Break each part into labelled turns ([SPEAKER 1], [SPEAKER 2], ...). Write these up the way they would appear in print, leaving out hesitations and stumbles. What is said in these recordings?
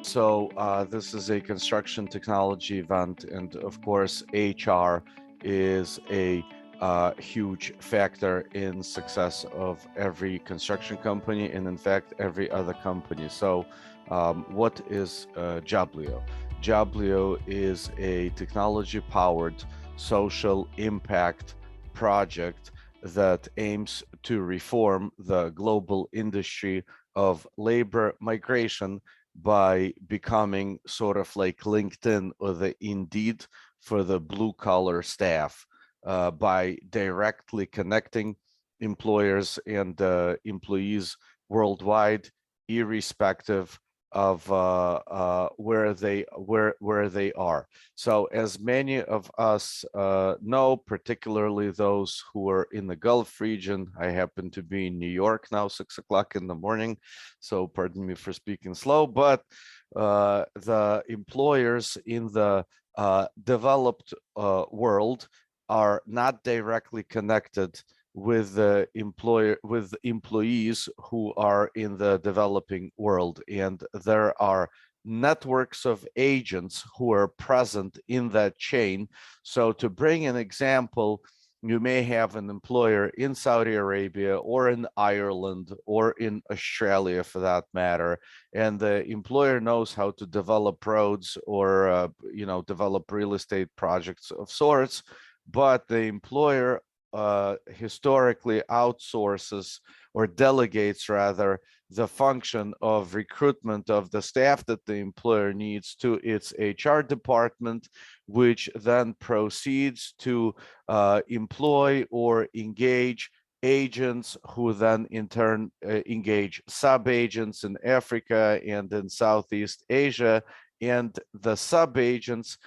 [SPEAKER 1] This is a construction technology event, and of course, HR is a huge factor in success of every construction company, and in fact, every other company. What is Joblio? Joblio is a technology-powered social impact project that aims to reform the global industry of labor migration by becoming sort of like LinkedIn or the Indeed for the blue collar staff, by directly connecting employers and employees worldwide, irrespective of where they are. So, as many of us know, particularly those who are in the Gulf region, I happen to be in New York now, 6 o'clock in the morning. So, pardon me for speaking slow, but the employers in the developed world are not directly connected with the employees who are in the developing world, and there are networks of agents who are present in that chain. So to bring an example, you may have an employer in Saudi Arabia or in Ireland or in Australia for that matter, and the employer knows how to develop roads or develop real estate projects of sorts, but the employer historically outsources or delegates rather the function of recruitment of the staff that the employer needs to its HR department, which then proceeds to employ or engage agents who then in turn engage sub-agents in Africa and in Southeast Asia, and the sub-agents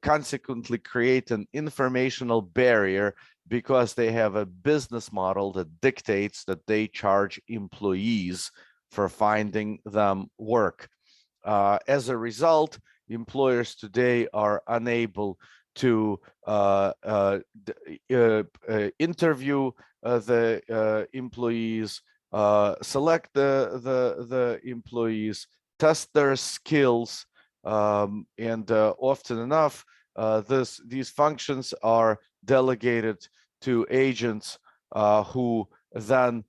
[SPEAKER 1] consequently create an informational barrier because they have a business model that dictates that they charge employees for finding them work. As a result, employers today are unable to interview the employees, select the employees, test their skills, and often enough, these functions are delegated to agents who then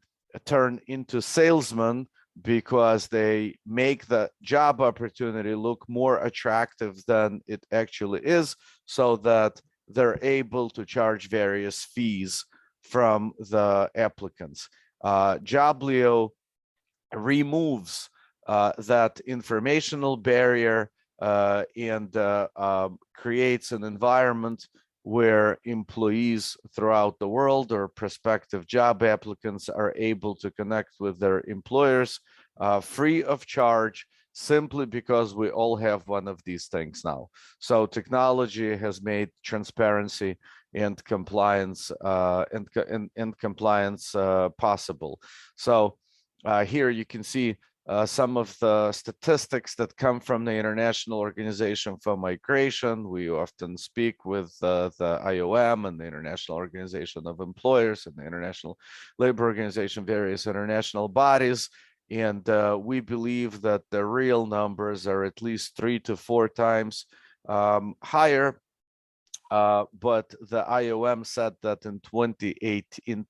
[SPEAKER 1] turn into salesmen because they make the job opportunity look more attractive than it actually is, so that they're able to charge various fees from the applicants. Joblio removes that informational barrier and creates an environment where employees throughout the world or prospective job applicants are able to connect with their employers free of charge, simply because we all have one of these things now. So technology has made transparency and compliance possible. So here you can see some of the statistics that come from the International Organization for Migration. We often speak with the IOM and the International Organization of Employers and the International Labor Organization, various international bodies. And we believe that the real numbers are at least 3 to 4 times higher. But the IOM said that in 2018,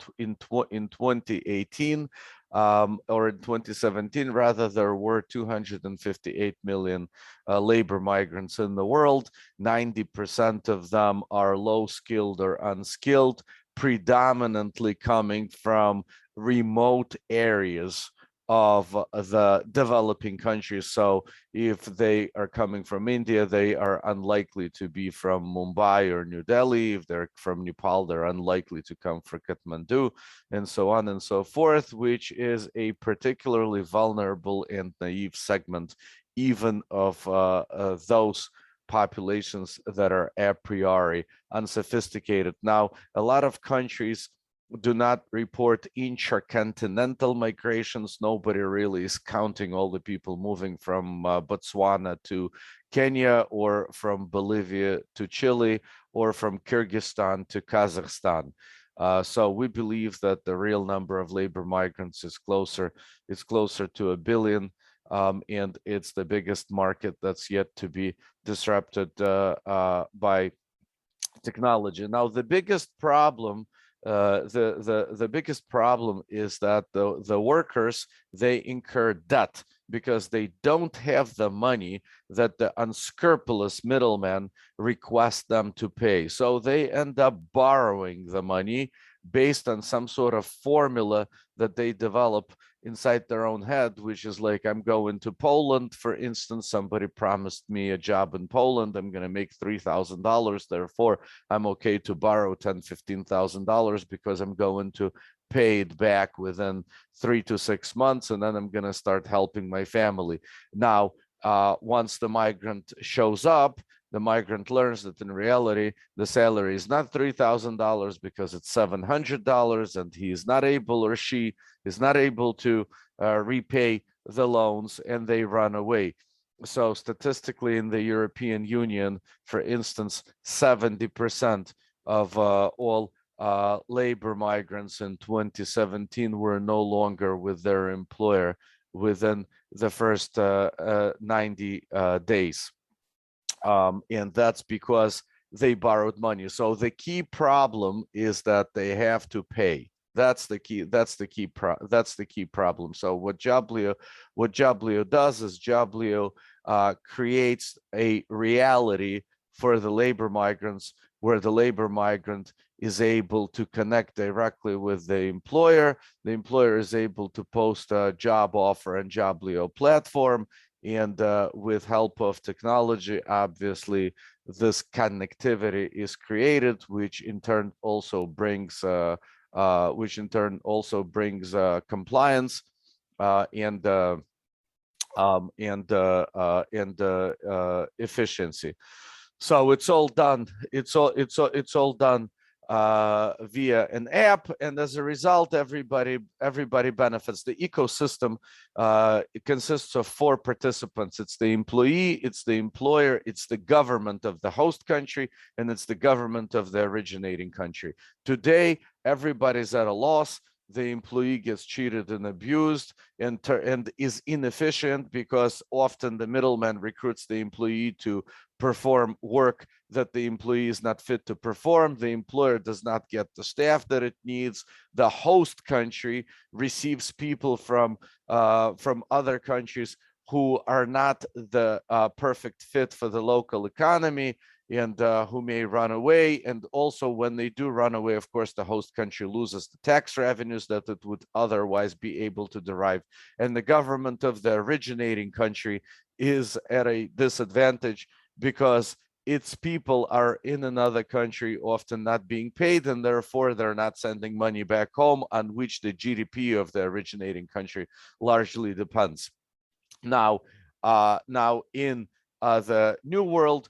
[SPEAKER 1] or in 2017, rather, there were 258 million labor migrants in the world. 90% of them are low-skilled or unskilled, predominantly coming from remote areas of the developing countries. So if they are coming from India, they are unlikely to be from Mumbai or New Delhi. If they're from Nepal, they're unlikely to come from Kathmandu, and so on and so forth, which is a particularly vulnerable and naive segment, even of those populations that are a priori unsophisticated. Now, a lot of countries do not report intracontinental migrations. Nobody really is counting all the people moving from Botswana to Kenya, or from Bolivia to Chile, or from Kyrgyzstan to Kazakhstan. So we believe that the real number of labor migrants is closer to 1 billion. and it's the biggest market that's yet to be disrupted by technology. Now, the biggest problem, the biggest problem is that the workers, they incur debt because they don't have the money that the unscrupulous middlemen request them to pay. So they end up borrowing the money based on some sort of formula that they develop inside their own head, which is like, I'm going to Poland, for instance, somebody promised me a job in Poland, I'm going to make $3,000, therefore I'm okay to borrow $10,000, $15,000 because I'm going to pay it back within 3 to 6 months, and then I'm going to start helping my family. Now, once the migrant shows up, the migrant learns that in reality, the salary is not $3,000 because it's $700, and he is not able, or she is not able to repay the loans, and they run away. So statistically in the European Union, for instance, 70% of all labor migrants in 2017 were no longer with their employer within the first 90 days. And that's because they borrowed money. So the key problem is that they have to pay. That's the key problem. So what Joblio does is Joblio creates a reality for the labor migrants where the labor migrant is able to connect directly with the employer. The employer is able to post a job offer on Joblio platform, and with help of technology, obviously, this connectivity is created, which in turn also brings compliance and efficiency. So it's all done. It's all done via an app, and as a result, everybody benefits. The ecosystem it consists of 4 participants. It's the employee, it's the employer, it's the government of the host country, and it's the government of the originating country. Today, everybody's at a loss. The employee gets cheated and abused and is inefficient because often the middleman recruits the employee to perform work that the employee is not fit to perform. The employer does not get the staff that it needs. The host country receives people from other countries who are not the perfect fit for the local economy, and who may run away. And also when they do run away, of course, the host country loses the tax revenues that it would otherwise be able to derive. And the government of the originating country is at a disadvantage because its people are in another country, often not being paid, and therefore they're not sending money back home, on which the GDP of the originating country largely depends. Now, in the new world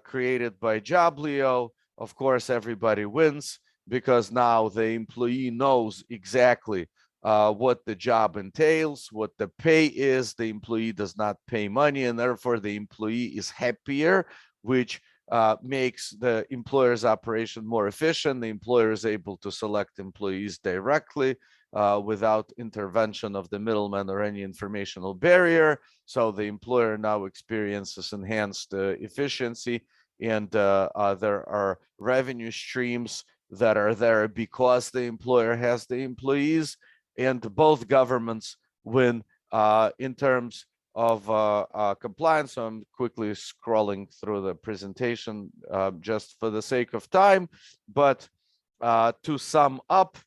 [SPEAKER 1] created by Joblio, of course, everybody wins because now the employee knows exactly what the job entails, what the pay is. The employee does not pay money, and therefore the employee is happier, which makes the employer's operation more efficient. The employer is able to select employees directly without intervention of the middleman or any informational barrier. So the employer now experiences enhanced efficiency, and there are revenue streams that are there because the employer has the employees, and both governments win in terms of compliance. So I'm quickly scrolling through the presentation just for the sake of time, but to sum up,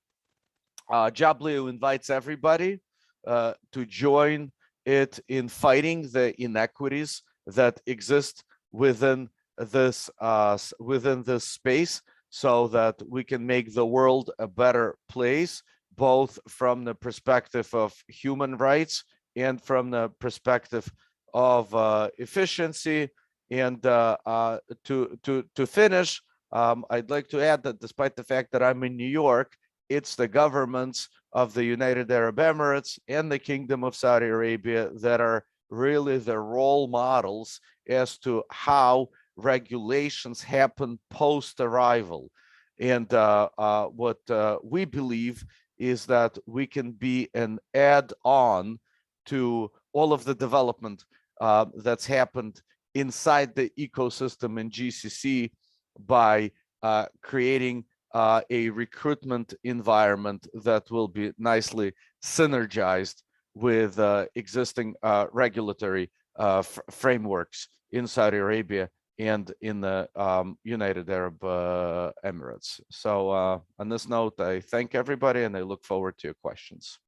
[SPEAKER 1] Joblio invites everybody to join it in fighting the inequities that exist within this space, so that we can make the world a better place, both from the perspective of human rights and from the perspective of efficiency. And to finish, I'd like to add that despite the fact that I'm in New York, it's the governments of the United Arab Emirates and the Kingdom of Saudi Arabia that are really the role models as to how regulations happen post-arrival. And what we believe is that we can be an add-on to all of the development that's happened inside the ecosystem in GCC by creating a recruitment environment that will be nicely synergized with existing regulatory frameworks in Saudi Arabia and in the United Arab Emirates. So on this note, I thank everybody and I look forward to your questions.